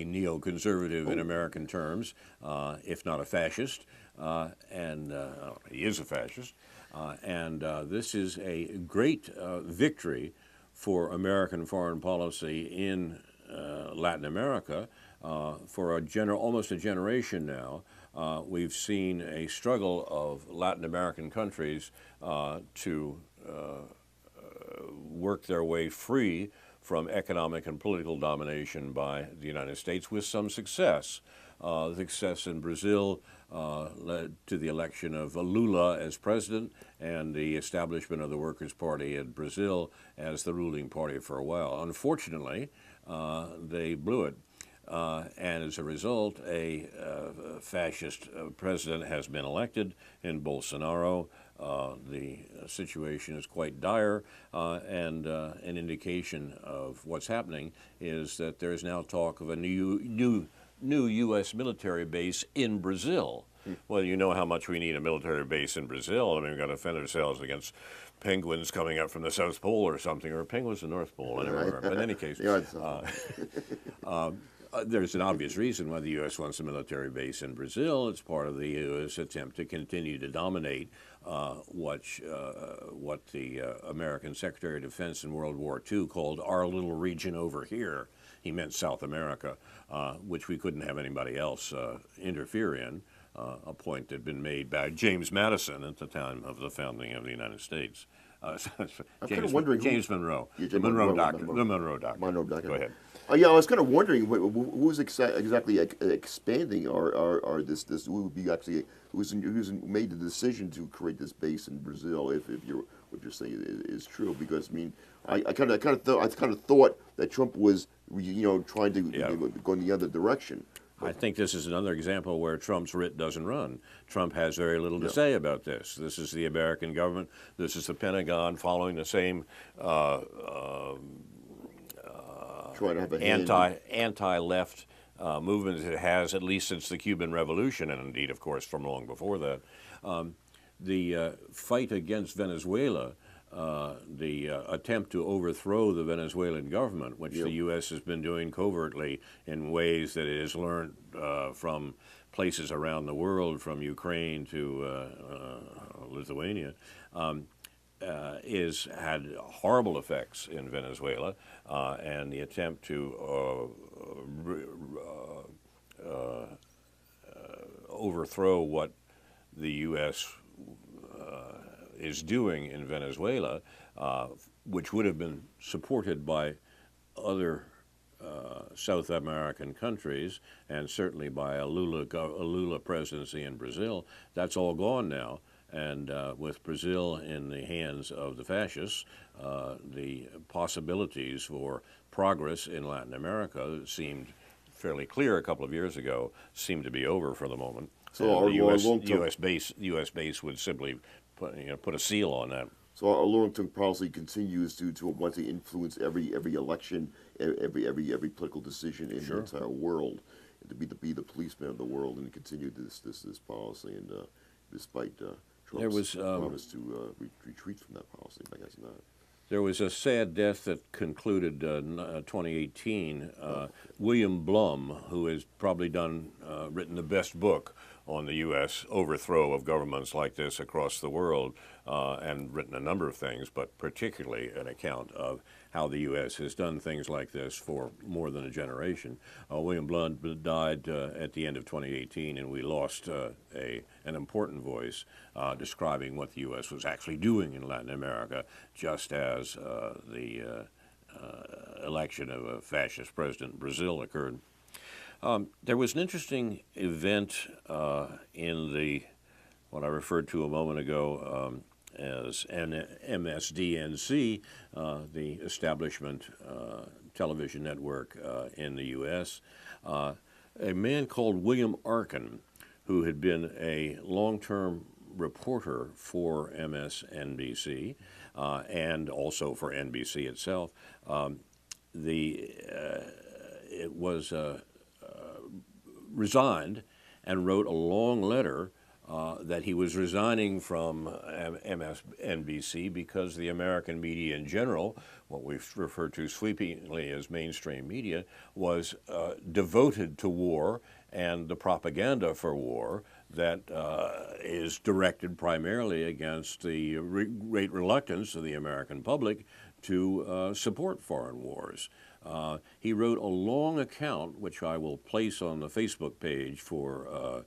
neoconservative in American terms, if not a fascist, and he is a fascist. And this is a great victory for American foreign policy in Latin America. For almost a generation now, we've seen a struggle of Latin American countries to work their way free from economic and political domination by the United States with some success. The success in Brazil led to the election of Lula as president and the establishment of the Workers' Party in Brazil as the ruling party for a while. Unfortunately, they blew it. And as a result, a fascist president has been elected in Bolsonaro. The situation is quite dire, and an indication of what's happening is that there is now talk of a new U.S. military base in Brazil. Well, you know how much we need a military base in Brazil. I mean, we've got to defend ourselves against penguins coming up from the South Pole or something, or penguins in the North Pole, I never remember. But in any case, there's an obvious reason why the U.S. wants a military base in Brazil. It's part of the U.S. attempt to continue to dominate what the American Secretary of Defense in World War II called our little region over here. He meant South America, which we couldn't have anybody else interfere in, a point that had been made by James Madison at the time of the founding of the United States. James Monroe, the Monroe Doctrine. The Monroe Doctrine. Go ahead. Yeah, I was kind of wondering who's exactly expanding this. Who would be actually who's made the decision to create this base in Brazil? If what you're saying is true, because I mean, I kind of thought that Trump was trying to go in the other direction. I think this is another example where Trump's writ doesn't run. Trump has very little to say about this. This is the American government. This is the Pentagon following the same anti-left movement it has, at least since the Cuban Revolution, and indeed, of course, from long before that. The fight against Venezuela, the attempt to overthrow the Venezuelan government, which the U.S. has been doing covertly in ways that it has learned from places around the world, from Ukraine to Lithuania, had horrible effects in Venezuela, and the attempt to overthrow what the U.S. Is doing in Venezuela, which would have been supported by other South American countries and certainly by a Lula presidency in Brazil. That's all gone now. And with Brazil in the hands of the fascists, the possibilities for progress in Latin America seemed fairly clear a couple of years ago, seem to be over for the moment. So the U.S. base would simply put a seal on that. So our long-term policy continues to want to influence every election, every political decision in the entire world, and to be the policeman of the world, and to continue this policy. And despite Trump's promise to retreat from that policy, I guess not. There was a sad death that concluded 2018. William Blum, who has probably written the best book on the U.S. overthrow of governments like this across the world, and written a number of things, but particularly an account of how the U.S. has done things like this for more than a generation. William Blum died at the end of 2018, and we lost an important voice describing what the U.S. was actually doing in Latin America, just as the election of a fascist president in Brazil occurred. There was an interesting event in what I referred to a moment ago as MSDNC, the establishment television network in the U.S. A man called William Arkin, who had been a long-term reporter for MSNBC, and also for NBC itself. It was resigned and wrote a long letter that he was resigning from MSNBC because the American media in general, what we've referred to sweepingly as mainstream media, was devoted to war and the propaganda for war that is directed primarily against the great reluctance of the American public to support foreign wars. He wrote a long account, which I will place on the Facebook page for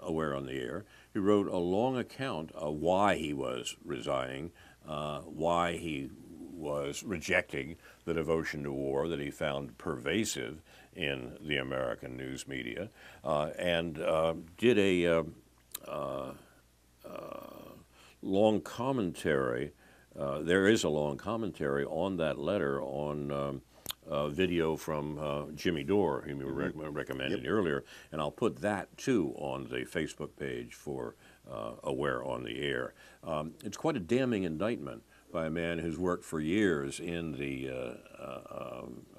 Aware on the Air. He wrote a long account of why he was resigning, why he was rejecting the devotion to war that he found pervasive in the American news media, and did a long commentary. There is a long commentary on that letter on video from Jimmy Dore, whom you were recommending earlier, and I'll put that too on the Facebook page for Aware on the Air. It's quite a damning indictment by a man who's worked for years in the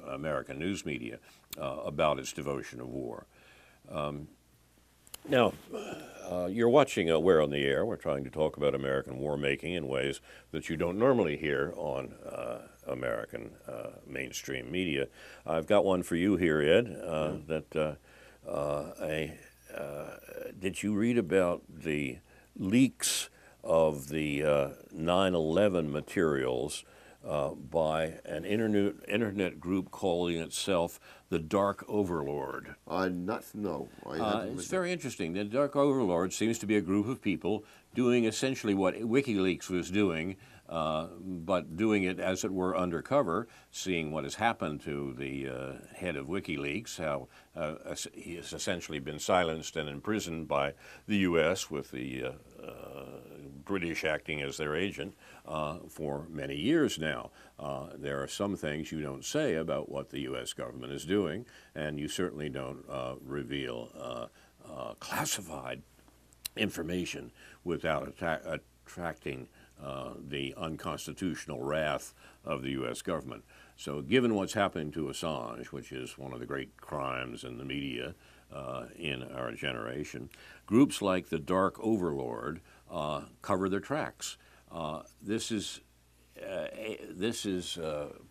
American news media about its devotion to war. Now, you're watching Aware on the Air. We're trying to talk about American war making in ways that you don't normally hear on American mainstream media. I've got one for you here, Ed. Did you read about the leaks of the 9/11 materials by an internet group calling itself the Dark Overlord? No. It's very interesting. The Dark Overlord seems to be a group of people doing essentially what WikiLeaks was doing, but doing it, as it were, undercover, seeing what has happened to the head of WikiLeaks, how he has essentially been silenced and imprisoned by the U.S. with the British acting as their agent for many years now. There are some things you don't say about what the U.S. government is doing, and you certainly don't reveal classified information without attracting the unconstitutional wrath of the U.S. government. So given what's happening to Assange, which is one of the great crimes in the media in our generation, groups like the Dark Overlord cover their tracks. This is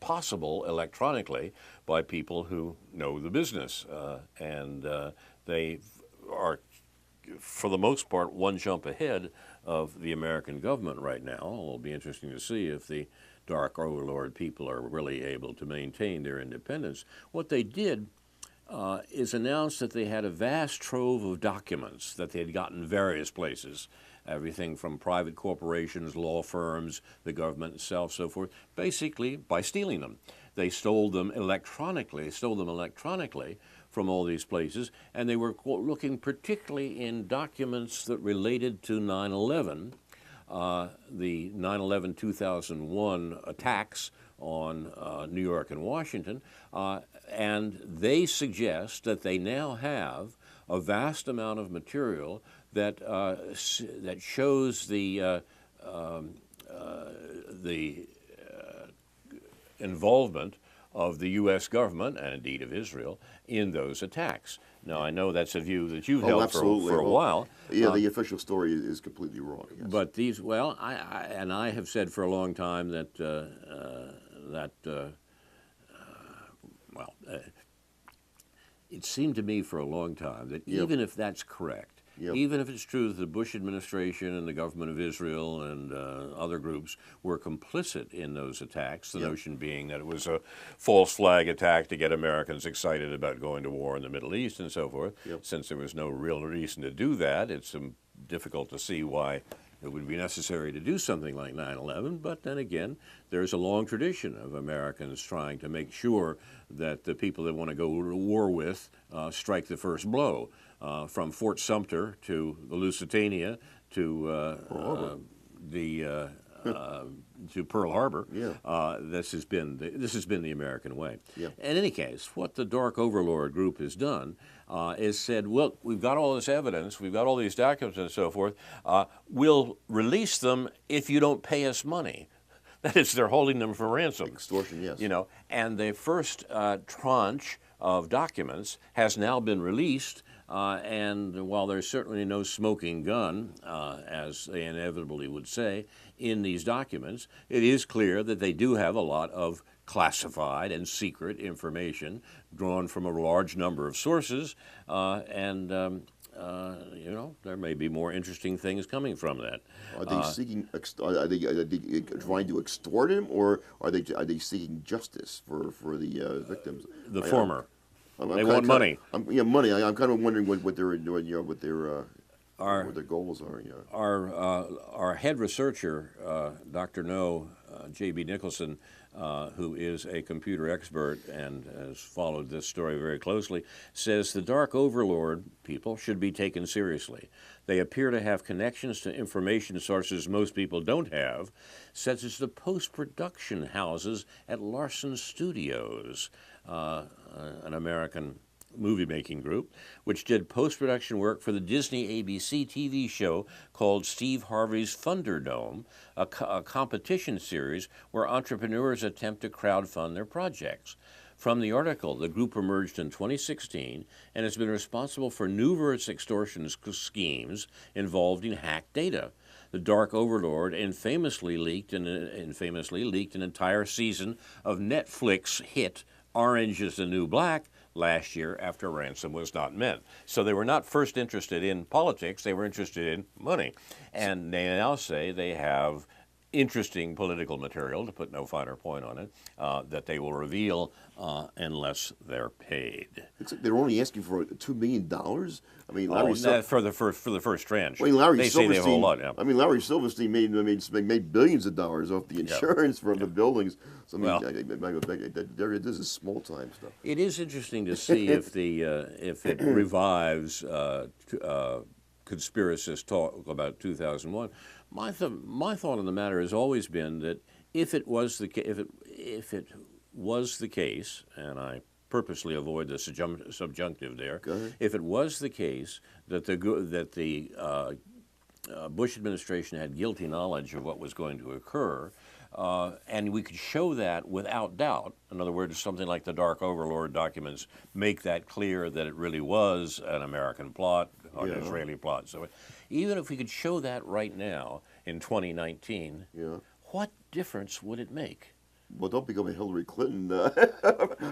possible electronically by people who know the business, and they are, for the most part, one jump ahead of the American government right now. It'll be interesting to see if the Dark Overlord people are really able to maintain their independence. What they did is announce that they had a vast trove of documents that they had gotten various places, everything from private corporations, law firms, the government itself, so forth, basically by stealing them. They stole them electronically, from all these places, and they were looking particularly in documents that related to 9/11, the 9/11-2001 attacks on New York and Washington, and they suggest that they now have a vast amount of material that that shows the involvement of the U.S. government, and indeed of Israel, in those attacks. Now, I know that's a view that you've held for a while. Yeah, the official story is completely wrong. Yes. But these, well, I have said for a long time that it seemed to me for a long time that even if that's correct, even if it's true that the Bush administration and the government of Israel and other groups were complicit in those attacks, the notion being that it was a false flag attack to get Americans excited about going to war in the Middle East and so forth, since there was no real reason to do that, it's difficult to see why it would be necessary to do something like 9/11, but then again, there's a long tradition of Americans trying to make sure that the people they want to go to war with strike the first blow. From Fort Sumter to the Lusitania to to Pearl Harbor. This has been the American way. In any case, what the Dark Overlord group has done is said, well, we've got all this evidence, we've got all these documents and so forth, we'll release them if you don't pay us money. That is, they're holding them for ransom. Extortion, yes. You know, and the first tranche of documents has now been released, and while there's certainly no smoking gun, as they inevitably would say, in these documents, it is clear that they do have a lot of classified and secret information drawn from a large number of sources, and you know, there may be more interesting things coming from that. Are they seeking? Are they trying to extort him, or are they seeking justice for the victims? The former. I'm They want money. Yeah, money. I'm kind of wondering what they're doing. You know, what their goals are. Yeah. Our head researcher, Dr. No, J.B. Nicholson, who is a computer expert and has followed this story very closely, says the Dark Overlord people should be taken seriously. They appear to have connections to information sources most people don't have, such as the post-production houses at Larson Studios, an American movie-making group, which did post-production work for the Disney ABC TV show called Steve Harvey's Thunderdome, a competition series where entrepreneurs attempt to crowdfund their projects. From the article, the group emerged in 2016 and has been responsible for numerous extortion schemes involving hacked data. The Dark Overlord famously leaked an entire season of Netflix hit Orange is the New Black last year after ransom was not met. So they were not first interested in politics, they were interested in money. And they now say they have interesting political material, to put no finer point on it, that they will reveal unless they're paid. It's like they're only asking for $2 million. I mean, Larry for the first tranche. Well, Larry they say they have a whole lot. Yeah. I mean, Larry Silverstein made billions of dollars off the insurance from the buildings. So I mean, this is small time stuff. It is interesting to see if it revives conspiracist talk about 2001. My thought on the matter has always been that if it was the case, and I purposely avoid the subjunctive there, if it was the case that the Bush administration had guilty knowledge of what was going to occur, and we could show that without doubt. In other words, something like the Dark Overlord documents make that clear that it really was an American plot, an Israeli plot. So even if we could show that right now in 2019, what difference would it make? Well, don't become a Hillary Clinton,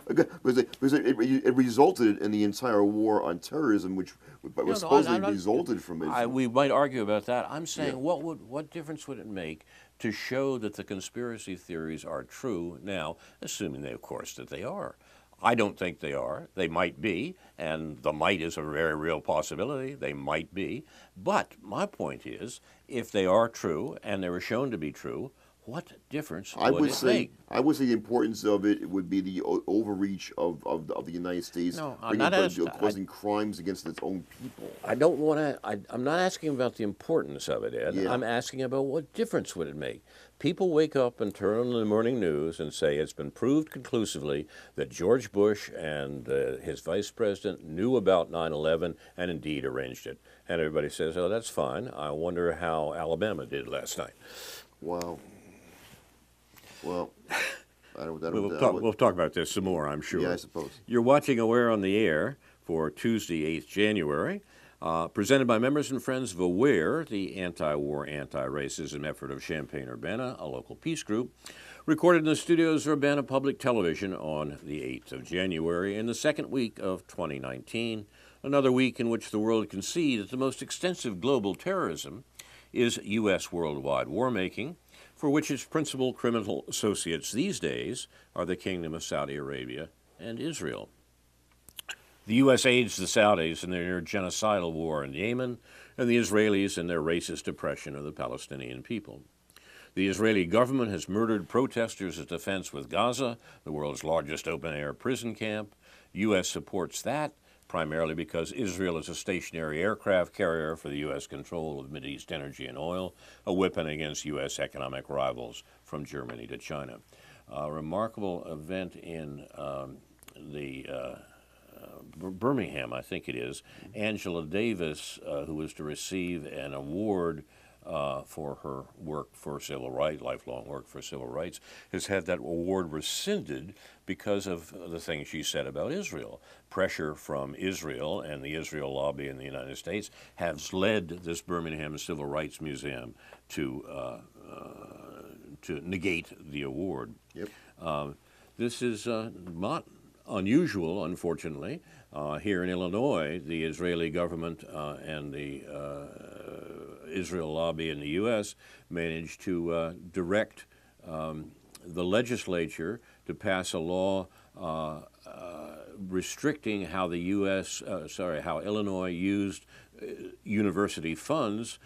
because it resulted in the entire war on terrorism, which was supposedly resulted from it. We might argue about that. I'm saying, what difference would it make to show that the conspiracy theories are true now, assuming, of course, that they are? I don't think they are. They might be, and the might is a very real possibility. They might be. But my point is, if they are true and they were shown to be true, what difference would it make? I would say the importance of it would be the overreach of the United States, causing crimes against its own people. I don't want to. I'm not asking about the importance of it, Ed. I'm asking about what difference would it make. People wake up and turn on the morning news and say it's been proved conclusively that George Bush and his vice president knew about 9/11 and indeed arranged it. And everybody says, "Oh, that's fine. I wonder how Alabama did last night." Wow. Well, we'll talk about this some more, I'm sure. Yeah, I suppose. You're watching Aware on the Air for Tuesday, 8th January, presented by members and friends of Aware, the anti-war, anti-racism effort of Champaign-Urbana, a local peace group, recorded in the studios of Urbana Public Television on the 8th of January in the second week of 2019, another week in which the world can see that the most extensive global terrorism is U.S. worldwide war-making, for which its principal criminal associates these days are the Kingdom of Saudi Arabia and Israel. The U.S. aids the Saudis in their genocidal war in Yemen, and the Israelis in their racist oppression of the Palestinian people. The Israeli government has murdered protesters at defense with Gaza, the world's largest open-air prison camp. U.S. supports that, primarily because Israel is a stationary aircraft carrier for the U.S. control of Mideast energy and oil, a weapon against U.S. economic rivals from Germany to China. A remarkable event in Birmingham, I think it is. Angela Davis, who was to receive an award for her work for civil rights, lifelong work for civil rights, has had that award rescinded because of the things she said about Israel. Pressure from Israel and the Israel lobby in the United States has led this Birmingham Civil Rights Museum to negate the award. Yep. This is not unusual, unfortunately. Here in Illinois, the Israeli government and the Israel lobby in the U.S. managed to direct the legislature to pass a law restricting how the how Illinois used university funds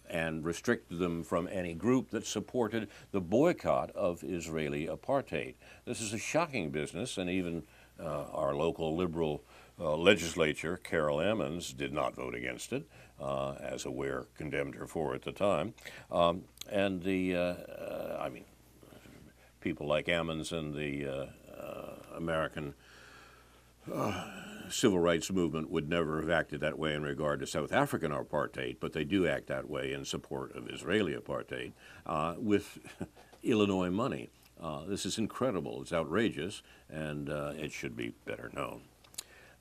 and restricted them from any group that supported the boycott of Israeli apartheid. This is a shocking business, and even our local liberal legislature, Carol Ammons, did not vote against it, as Aware condemned her for at the time. People like Ammons and the American civil rights movement would never have acted that way in regard to South African apartheid, but they do act that way in support of Israeli apartheid with Illinois money. This is incredible. It's outrageous, and it should be better known.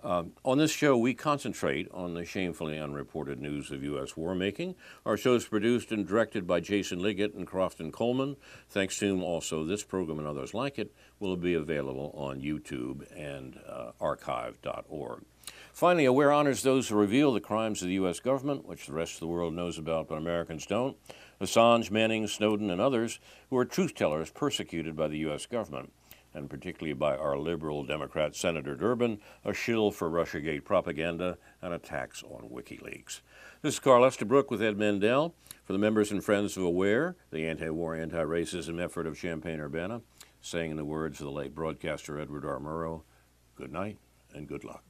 On this show, we concentrate on the shamefully unreported news of U.S. war making. Our show is produced and directed by Jason Liggett and Crofton Coleman. Thanks to whom also this program and others like it will be available on YouTube and archive.org. Finally, Aware honors those who reveal the crimes of the U.S. government, which the rest of the world knows about but Americans don't. Assange, Manning, Snowden, and others who are truth-tellers persecuted by the U.S. government, and particularly by our liberal Democrat Senator Durbin, a shill for Russiagate propaganda and attacks on WikiLeaks. This is Carl Estabrook with Ed Mandel. For the members and friends of AWARE, the anti-war, anti-racism effort of Champaign-Urbana, saying in the words of the late broadcaster Edward R. Murrow, good night and good luck.